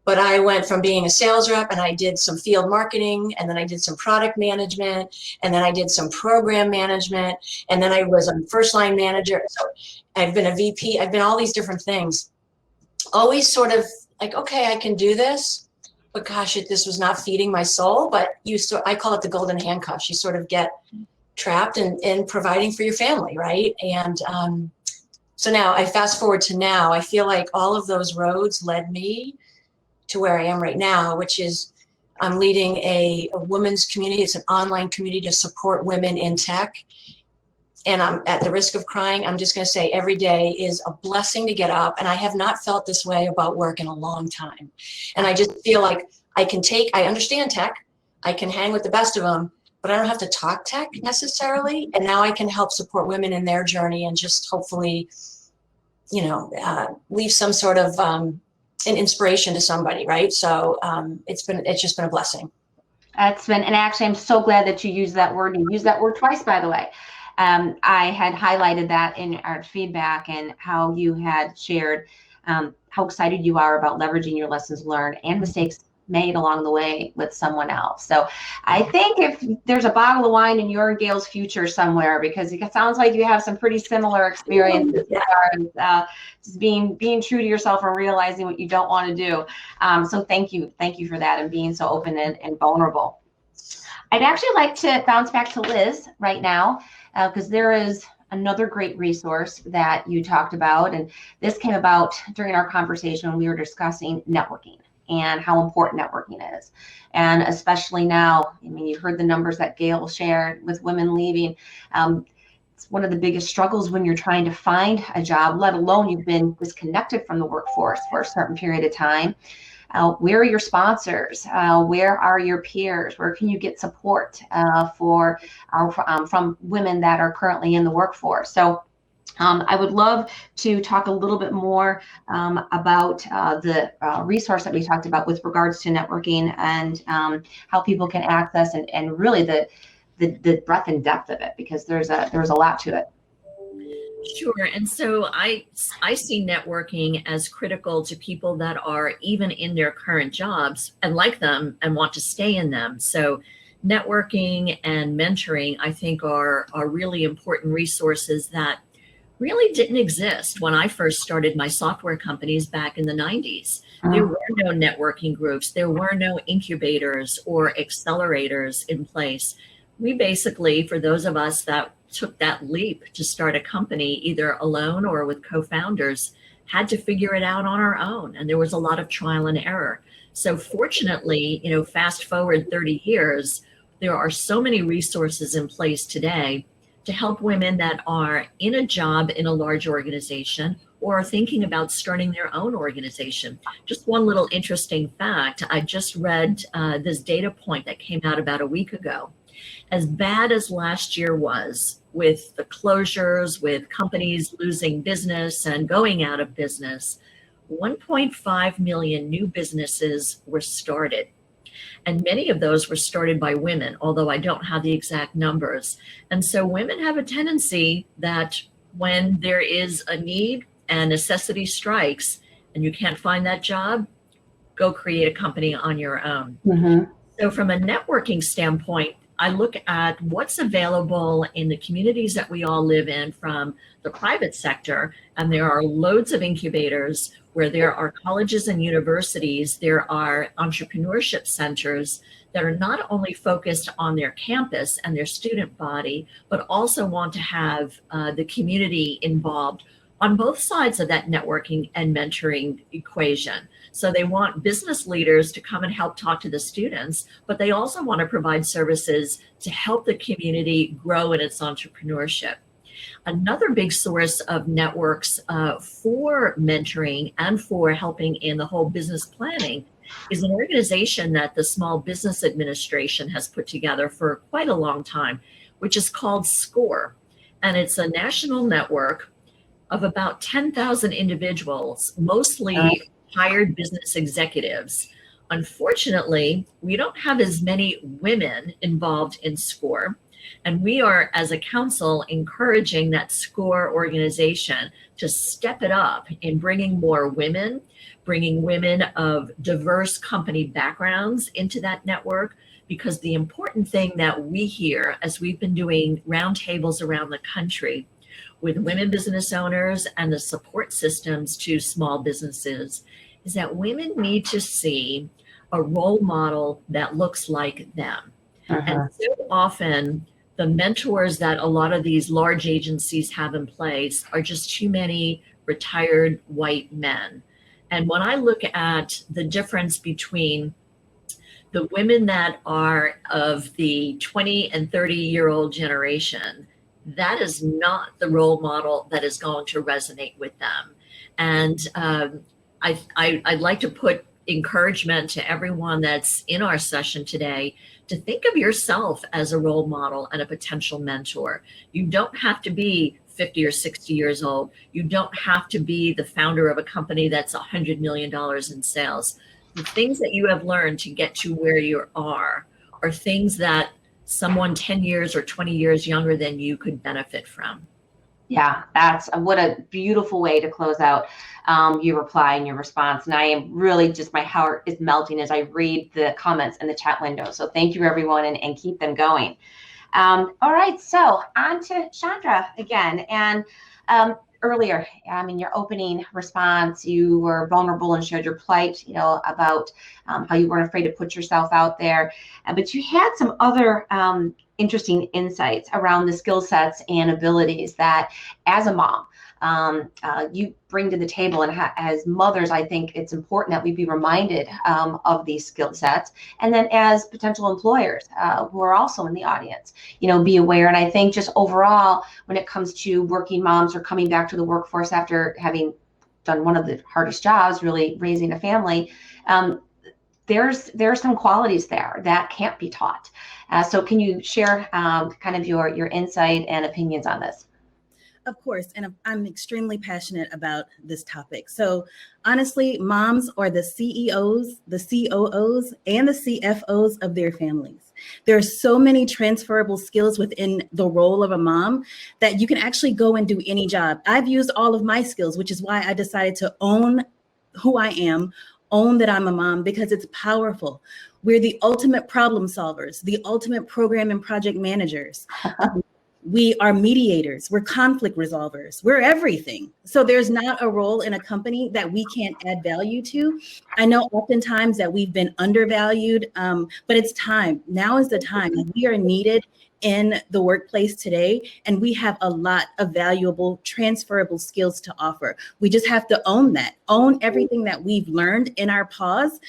But I went from being a sales rep, and I did some field marketing, and then I did some product management, and then I did some program management, and then I was a first line manager. So I've been a VP, I've been all these different things. Always sort of like, okay, I can do this, but gosh, this was not feeding my soul. But I call it the golden handcuffs. You sort of get trapped in providing for your family, right? And so now I fast forward to now, I feel like all of those roads led me to where I am right now, which is I'm leading a women's community. It's an online community to support women in tech. And I'm at the risk of crying. I'm just going to say every day is a blessing to get up. And I have not felt this way about work in a long time. And I just feel like I understand tech. I can hang with the best of them, but I don't have to talk tech necessarily. And now I can help support women in their journey and just hopefully, leave some sort of an inspiration to somebody, right? So it's just been a blessing. And actually, I'm so glad that you used that word. You used that word twice, by the way. I had highlighted that in our feedback and how you had shared how excited you are about leveraging your lessons learned and mistakes made along the way with someone else. So I think if there's a bottle of wine in your and Gail's future somewhere, because it sounds like you have some pretty similar experiences as far as just being true to yourself and realizing what you don't want to do. So thank you for that and being so open and vulnerable. I'd actually like to bounce back to Liz right now, because there is another great resource that you talked about. And this came about during our conversation when we were discussing networking and how important networking is. And especially now, you heard the numbers that Gail shared with women leaving. It's one of the biggest struggles when you're trying to find a job, let alone you've been disconnected from the workforce for a certain period of time. where are your sponsors? Where are your peers? Where can you get support from women that are currently in the workforce? So I would love to talk a little bit more about the resource that we talked about with regards to networking and how people can access and really the breadth and depth of it, because there's a lot to it. Sure. And so I see networking as critical to people that are even in their current jobs and like them and want to stay in them. So networking and mentoring, I think, are really important resources that really didn't exist when I first started my software companies back in the 90s. There were no networking groups. There were no incubators or accelerators in place. We basically, for those of us that took that leap to start a company, either alone or with co-founders, had to figure it out on our own. And there was a lot of trial and error. So fortunately, fast forward 30 years, there are so many resources in place today to help women that are in a job in a large organization or are thinking about starting their own organization. Just one little interesting fact, I just read this data point that came out about a week ago. As bad as last year was, with the closures, with companies losing business and going out of business, 1.5 million new businesses were started. And many of those were started by women, although I don't have the exact numbers. And so women have a tendency that when there is a need and necessity strikes and you can't find that job, go create a company on your own. Mm-hmm. So from a networking standpoint, I look at what's available in the communities that we all live in from the private sector, and there are loads of incubators where there are colleges and universities, there are entrepreneurship centers that are not only focused on their campus and their student body, but also want to have the community involved on both sides of that networking and mentoring equation. So they want business leaders to come and help talk to the students, but they also want to provide services to help the community grow in its entrepreneurship. Another big source of networks for mentoring and for helping in the whole business planning is an organization that the Small Business Administration has put together for quite a long time, which is called SCORE. And it's a national network of about 10,000 individuals, mostly hired business executives. Unfortunately, we don't have as many women involved in SCORE. And we are, as a council, encouraging that SCORE organization to step it up in bringing more women, bringing women of diverse company backgrounds into that network, because the important thing that we hear as we've been doing roundtables around the country with women business owners and the support systems to small businesses is that women need to see a role model that looks like them. And so often the mentors that a lot of these large agencies have in place are just too many retired white men. And when I look at the difference between the women that are of the 20 and 30-year-old generation, that is not the role model that is going to resonate with them. And I'd like to put encouragement to everyone that's in our session today to think of yourself as a role model and a potential mentor. You don't have to be 50 or 60 years old. You don't have to be the founder of a company that's $100 million in sales. The things that you have learned to get to where you are things that someone 10 years or 20 years younger than you could benefit from. Yeah, what a beautiful way to close out your reply and your response. And I am really just, my heart is melting as I read the comments in the chat window. So thank you, everyone, and keep them going. All right, so on to Chandra again. And earlier, in your opening response, you were vulnerable and shared your plight, about how you weren't afraid to put yourself out there. But you had some other interesting insights around the skill sets and abilities that, as a mom, you bring to the table. And as mothers, I think it's important that we be reminded of these skill sets. And then as potential employers who are also in the audience, be aware. And I think just overall, when it comes to working moms or coming back to the workforce after having done one of the hardest jobs, really raising a family, there's some qualities there that can't be taught. So can you share kind of your insight and opinions on this? Of course, and I'm extremely passionate about this topic. So honestly, moms are the CEOs, the COOs, and the CFOs of their families. There are so many transferable skills within the role of a mom that you can actually go and do any job. I've used all of my skills, which is why I decided to own who I am, own that I'm a mom, because it's powerful. We're the ultimate problem solvers, the ultimate program and project managers. We are mediators, we're conflict resolvers, we're everything. So there's not a role in a company that we can't add value to. I know oftentimes that we've been undervalued, but it's time. Now is the time. We are needed in the workplace today, and we have a lot of valuable transferable skills to offer. We just have to own that, own everything that we've learned in our pause.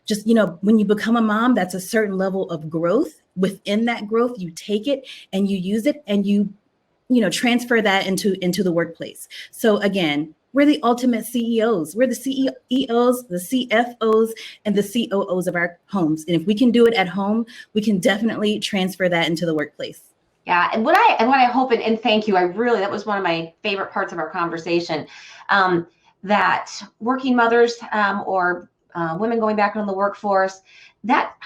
Just, when you become a mom, that's a certain level of growth. Within that growth, you take it and you use it and you transfer that into the workplace. So again, we're the ultimate CEOs. We're the CEOs, the CFOs, and the COOs of our homes. And if we can do it at home, we can definitely transfer that into the workplace. Yeah, and what I hope, and thank you, that was one of my favorite parts of our conversation, that working mothers or women going back into the workforce, that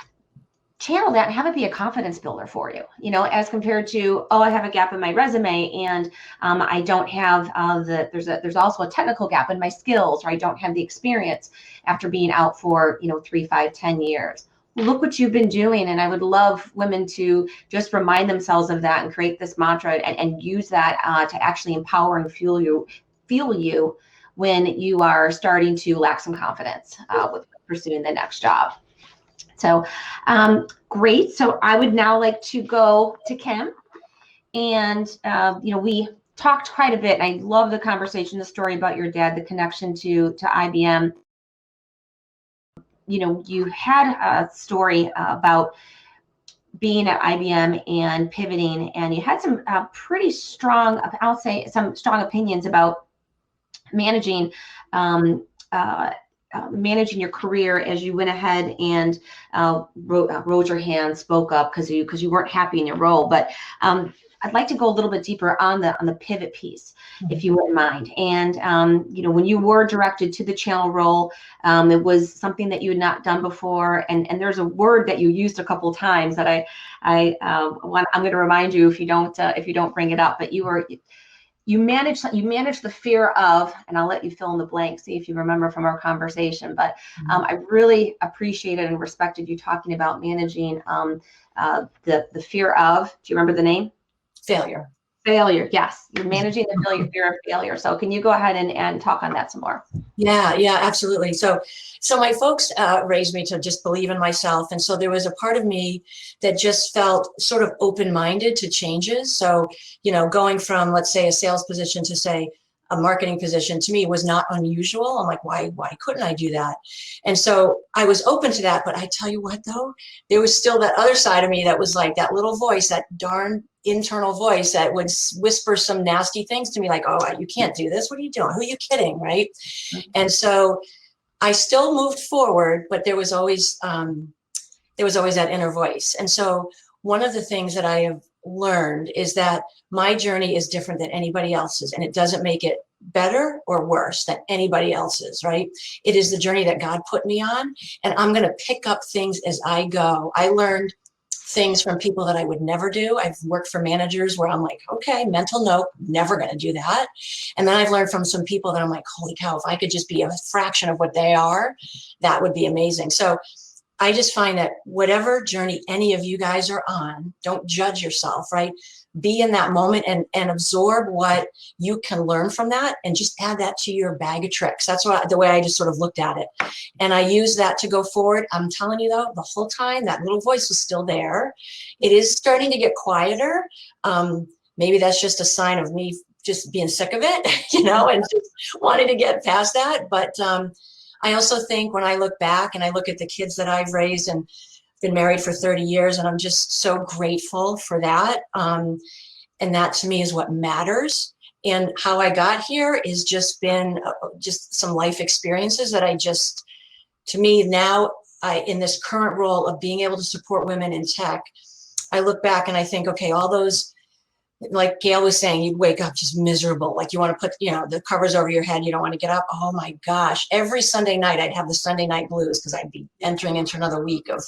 channel that and have it be a confidence builder for you, as compared to, I have a gap in my resume and I don't have there's also a technical gap in my skills, or I don't have the experience after being out for 3, 5, 10 years. Look what you've been doing. And I would love women to just remind themselves of that and create this mantra and use that to actually empower and fuel you when you are starting to lack some confidence with pursuing the next job. So great. So I would now like to go to Kim. And, we talked quite a bit. And I love the conversation, the story about your dad, the connection to IBM. You had a story about being at IBM and pivoting, and you had some pretty strong, I'll say some strong opinions about managing your career as you went ahead and rose your hand, spoke up because you weren't happy in your role. But I'd like to go a little bit deeper on the pivot piece, if you wouldn't mind. And when you were directed to the channel role, it was something that you had not done before. And there's a word that you used a couple of times that I'm going to remind you if you don't bring it up. But you manage the fear of, and I'll let you fill in the blank, see if you remember from our conversation, but I really appreciated and respected you talking about managing the fear of, do you remember the name? Failure. Failure, yes. You're managing the fear of failure. So can you go ahead and talk on that some more? Yeah, absolutely. So my folks raised me to just believe in myself. And so there was a part of me that just felt sort of open-minded to changes. So, going from, let's say, a sales position to, say, a marketing position, to me was not unusual. I'm like, why couldn't I do that? And so I was open to that. But I tell you what, though, there was still that other side of me that was like that little voice, that darn internal voice that would whisper some nasty things to me, like, oh, you can't do this. What are you doing? Who are you kidding? Right. Mm-hmm. And so I still moved forward, but there was always that inner voice. And so one of the things that I have learned is that my journey is different than anybody else's, and it doesn't make it better or worse than anybody else's, right? It is the journey that God put me on, and I'm going to pick up things as I go. I learned things from people that I would never do. I've worked for managers where I'm like, okay, mental note, never going to do that. And then I've learned from some people that I'm like, holy cow, if I could just be a fraction of what they are, that would be amazing. So I just find that whatever journey any of you guys are on, don't judge yourself, right? Be in that moment and absorb what you can learn from that, and just add that to your bag of tricks. That's the way I just sort of looked at it. And I use that to go forward. I'm telling you though, the whole time that little voice was still there. It is starting to get quieter. Maybe that's just a sign of me just being sick of it, and just wanting to get past that. But I also think when I look back and I look at the kids that I've raised and been married for 30 years, and I'm just so grateful for that. And that to me is what matters. And how I got here is just been just some life experiences that to me now, in this current role of being able to support women in tech, I look back and I think, okay, all those, like Gail was saying, you'd wake up just miserable. Like you want to put, the covers over your head. You don't want to get up. Oh my gosh. Every Sunday night I'd have the Sunday night blues because I'd be entering into another week of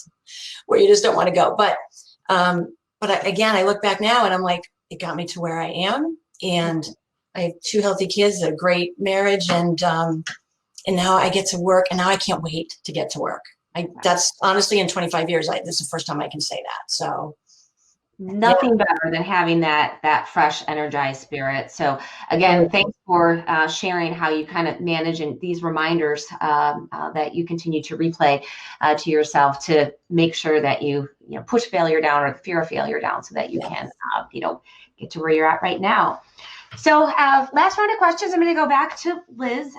where you just don't want to go. But again, I look back now and I'm like, it got me to where I am. And I have 2 healthy kids, a great marriage. And now I get to work, and now I can't wait to get to work. That's honestly, in 25 years, this is the first time I can say that. So nothing better than having that fresh, energized spirit. So again, thanks for sharing how you kind of manage and these reminders that you continue to replay to yourself to make sure that you push failure down, or the fear of failure down, so that you can get to where you're at right now. So last round of questions. I'm going to go back to Liz.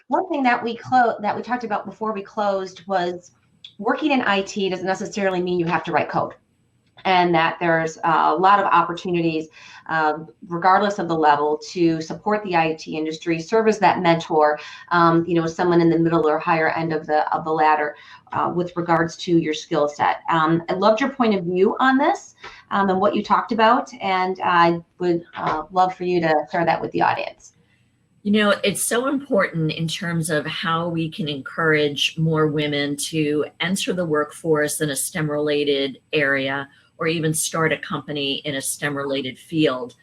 One thing that we talked about before we closed was working in IT doesn't necessarily mean you have to write code, and that there's a lot of opportunities, regardless of the level, to support the IT industry, serve as that mentor, someone in the middle or higher end of the ladder with regards to your skill set. I loved your point of view on this and what you talked about, and I would love for you to share that with the audience. It's so important in terms of how we can encourage more women to enter the workforce in a STEM-related area, or even start a company in a STEM-related field.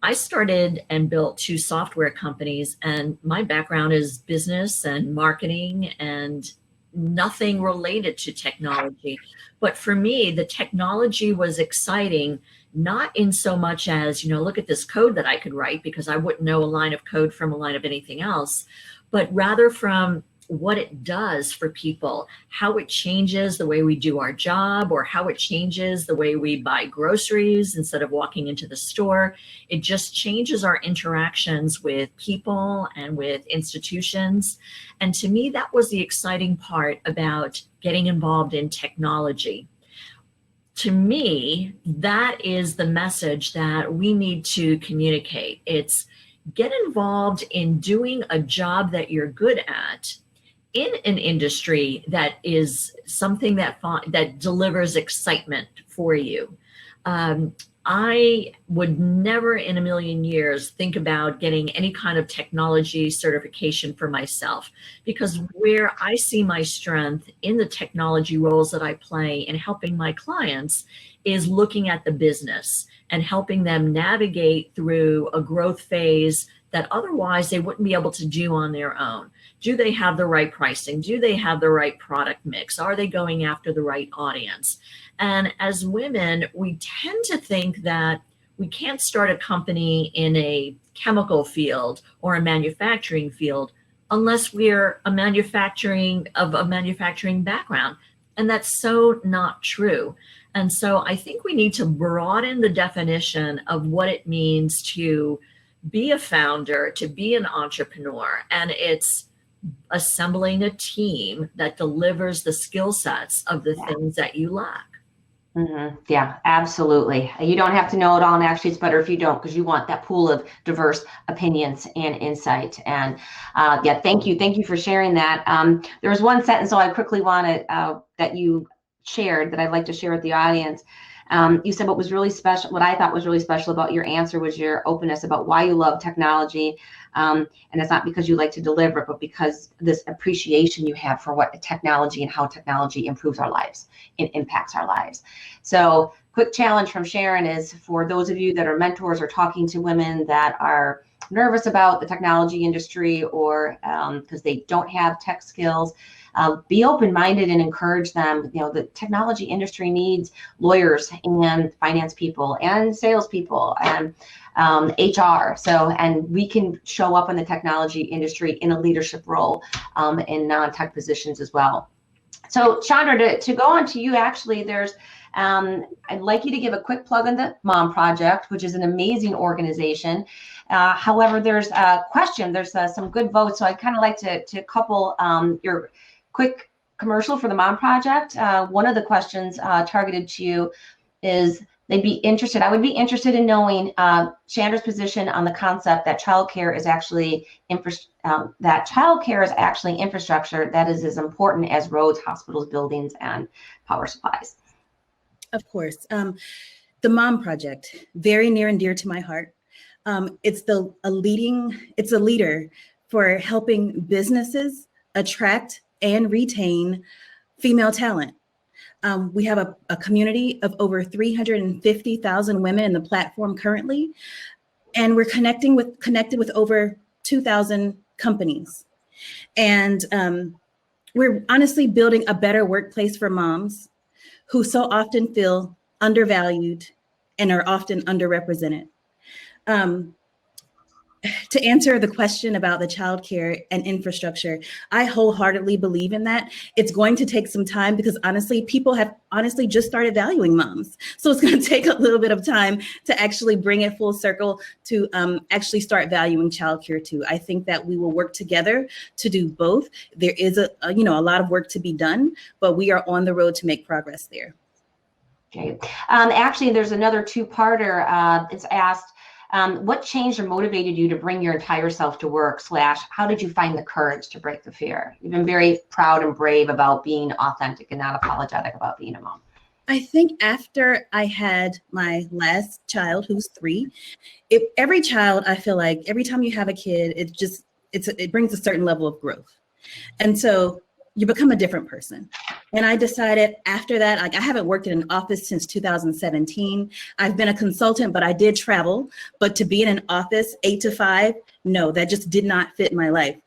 I started and built 2 software companies, and my background is business and marketing and nothing related to technology. But for me, the technology was exciting, not in so much as, look at this code that I could write, because I wouldn't know a line of code from a line of anything else, but rather from what it does for people, how it changes the way we do our job, or how it changes the way we buy groceries instead of walking into the store. It just changes our interactions with people and with institutions. And to me, that was the exciting part about getting involved in technology. To me, that is the message that we need to communicate. It's get involved in doing a job that you're good at in an industry that is something that delivers excitement for you. I would never in a million years think about getting any kind of technology certification for myself, because where I see my strength in the technology roles that I play in helping my clients is looking at the business and helping them navigate through a growth phase that otherwise they wouldn't be able to do on their own. Do they have the right pricing? Do they have the right product mix? Are they going after the right audience? And as women, we tend to think that we can't start a company in a chemical field or a manufacturing field unless we're a manufacturing background. And that's so not true. And so I think we need to broaden the definition of what it means to be a founder, to be an entrepreneur. And it's assembling a team that delivers the skill sets of the things that you lack. Mm-hmm. Yeah, absolutely. You don't have to know it all, and actually it's better if you don't, because you want that pool of diverse opinions and insight. And thank you for sharing that. There was one sentence I quickly wanted that you shared that I'd like to share with the audience. You said what I thought was really special about your answer was your openness about why you love technology. And it's not because you like to deliver, but because this appreciation you have for what technology and how technology improves our lives and impacts our lives. So quick challenge from Sharon is for those of you that are mentors or talking to women that are nervous about the technology industry or because they don't have tech skills, be open-minded and encourage them. The technology industry needs lawyers and finance people and salespeople and HR. And we can show up in the technology industry in a leadership role in non-tech positions as well. So Chandra, to go on to you, actually, I'd like you to give a quick plug on the Mom Project, which is an amazing organization. However, there's a question, there's some good votes. So I'd kind of like to couple your quick commercial for the Mom Project. One of the questions targeted to you is, they'd be interested. I would be interested in knowing Chandra's position on the concept that childcare is actually infrastructure that is as important as roads, hospitals, buildings, and power supplies. Of course. The Mom Project, very near and dear to my heart. It's a leader for helping businesses attract and retain female talent. We have a community of over 350,000 women in the platform currently, and we're connected with over 2,000 companies. And we're honestly building a better workplace for moms who so often feel undervalued and are often underrepresented. To answer the question about the childcare and infrastructure, I wholeheartedly believe in that. It's going to take some time because honestly, people have just started valuing moms. So it's going to take a little bit of time to actually bring it full circle to actually start valuing childcare too. I think that we will work together to do both. There is a lot of work to be done, but we are on the road to make progress there. Okay. Actually, there's another two-parter. It's asked, what changed or motivated you to bring your entire self to work / how did you find the courage to break the fear? You've been very proud and brave about being authentic and not apologetic about being a mom. I think after I had my last child, who's 3, every child, I feel like every time you have a kid, it brings a certain level of growth. And so you become a different person. And I decided after that, I haven't worked in an office since 2017. I've been a consultant, but I did travel. But to be in an office 8 to 5, no, that just did not fit my life.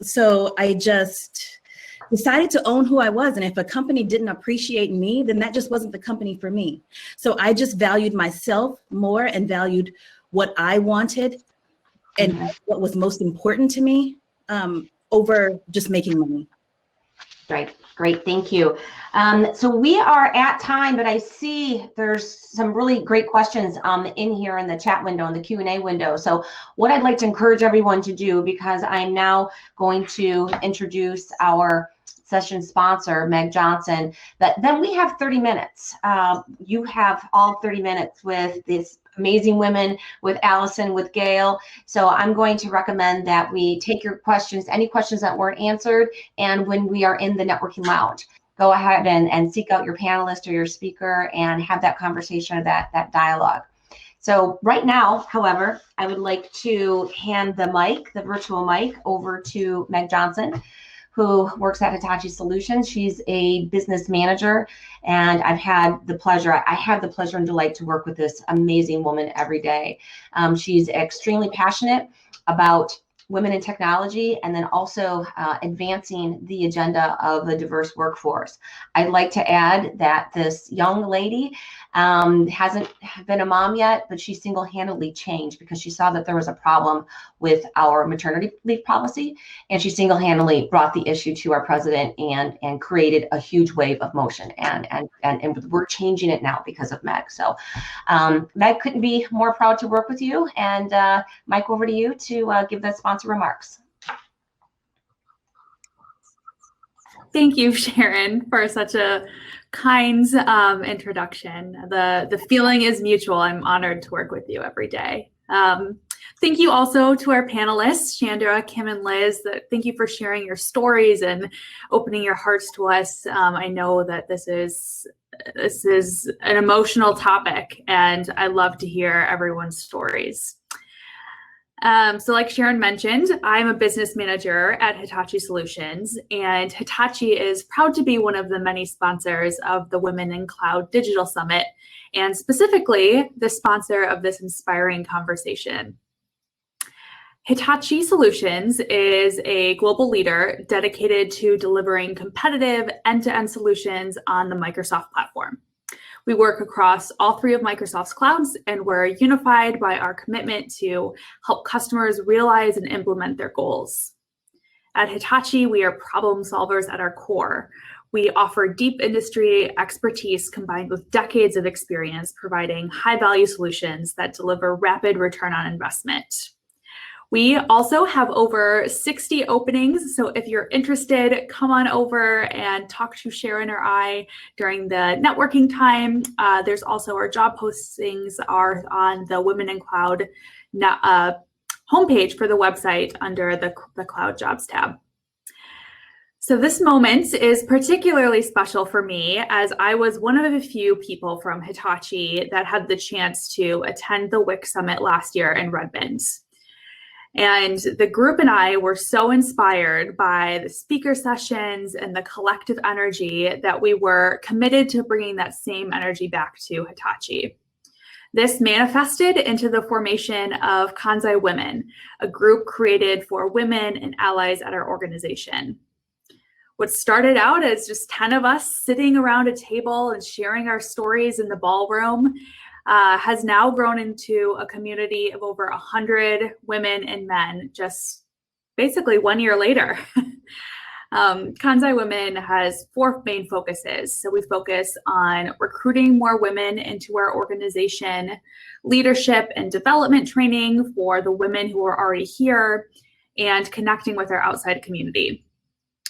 So I just decided to own who I was. And if a company didn't appreciate me, then that just wasn't the company for me. So I just valued myself more and valued what I wanted and what was most important to me over just making money. Right. Great. Thank you. So we are at time, but I see there's some really great questions in here in the chat window, in the Q&A window. So what I'd like to encourage everyone to do, because I'm now going to introduce our session sponsor, Meg Johnson, then we have 30 minutes. You have all 30 minutes with this amazing women, with Allison, with Gail. So I'm going to recommend that we take your questions, any questions that weren't answered, and when we are in the networking lounge, go ahead and seek out your panelist or your speaker and have that conversation or that dialogue. So right now, however, I would like to hand the mic, the virtual mic, over to Meg Johnson, who works at Hitachi Solutions. She's a business manager, and I have the pleasure and delight to work with this amazing woman every day. She's extremely passionate about women in technology, and then also advancing the agenda of a diverse workforce. I'd like to add that this young lady hasn't been a mom yet, but she single-handedly changed because she saw that there was a problem with our maternity leave policy, and she single-handedly brought the issue to our president and created a huge wave of motion. And we're changing it now because of Meg. So Meg, couldn't be more proud to work with you. And Mike, over to you to give the sponsor remarks. Thank you, Sharon, for such a kind introduction. The feeling is mutual. I'm honored to work with you every day. Thank you also to our panelists, Chandra, Kim, and Liz. Thank you for sharing your stories and opening your hearts to us. I know that this is an emotional topic, and I love to hear everyone's stories. So like Sharon mentioned, I'm a business manager at Hitachi Solutions, and Hitachi is proud to be one of the many sponsors of the Women in Cloud Digital Summit, and specifically the sponsor of this inspiring conversation. Hitachi Solutions is a global leader dedicated to delivering competitive end-to-end solutions on the Microsoft platform. We work across all 3 of Microsoft's clouds, and we're unified by our commitment to help customers realize and implement their goals. At Hitachi, we are problem solvers at our core. We offer deep industry expertise combined with decades of experience providing high-value solutions that deliver rapid return on investment. We also have over 60 openings, so if you're interested, come on over and talk to Sharon or I during the networking time. There's also our job postings are on the Women in Cloud homepage for the website under the Cloud Jobs tab. So this moment is particularly special for me, as I was one of the few people from Hitachi that had the chance to attend the WIC Summit last year in Redmond. And the group and I were so inspired by the speaker sessions and the collective energy that we were committed to bringing that same energy back to Hitachi. This manifested into the formation of Kansai Women, a group created for women and allies at our organization. What started out as just 10 of us sitting around a table and sharing our stories in the ballroom has now grown into a community of over 100 women and men just basically 1 year later. Kansai Women has 4 main focuses. So we focus on recruiting more women into our organization, leadership and development training for the women who are already here, and connecting with our outside community.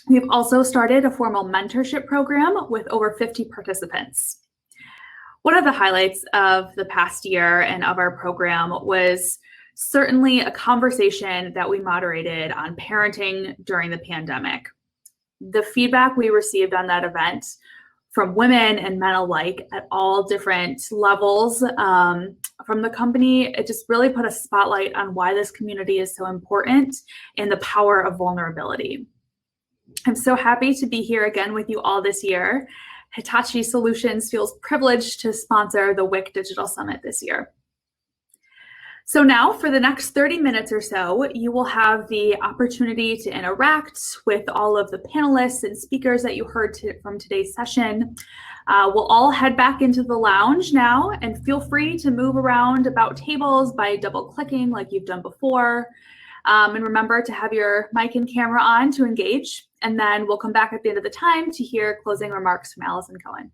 We've also started a formal mentorship program with over 50 participants. One of the highlights of the past year and of our program was certainly a conversation that we moderated on parenting during the pandemic. The feedback we received on that event from women and men alike at all different levels from the company, it just really put a spotlight on why this community is so important and the power of vulnerability. I'm so happy to be here again with you all this year. Hitachi Solutions feels privileged to sponsor the WIC Digital Summit this year. So now for the next 30 minutes or so, you will have the opportunity to interact with all of the panelists and speakers that you heard from today's session. We'll all head back into the lounge now, and feel free to move around about tables by double clicking like you've done before. And remember to have your mic and camera on to engage. And then we'll come back at the end of the time to hear closing remarks from Allison Cohen.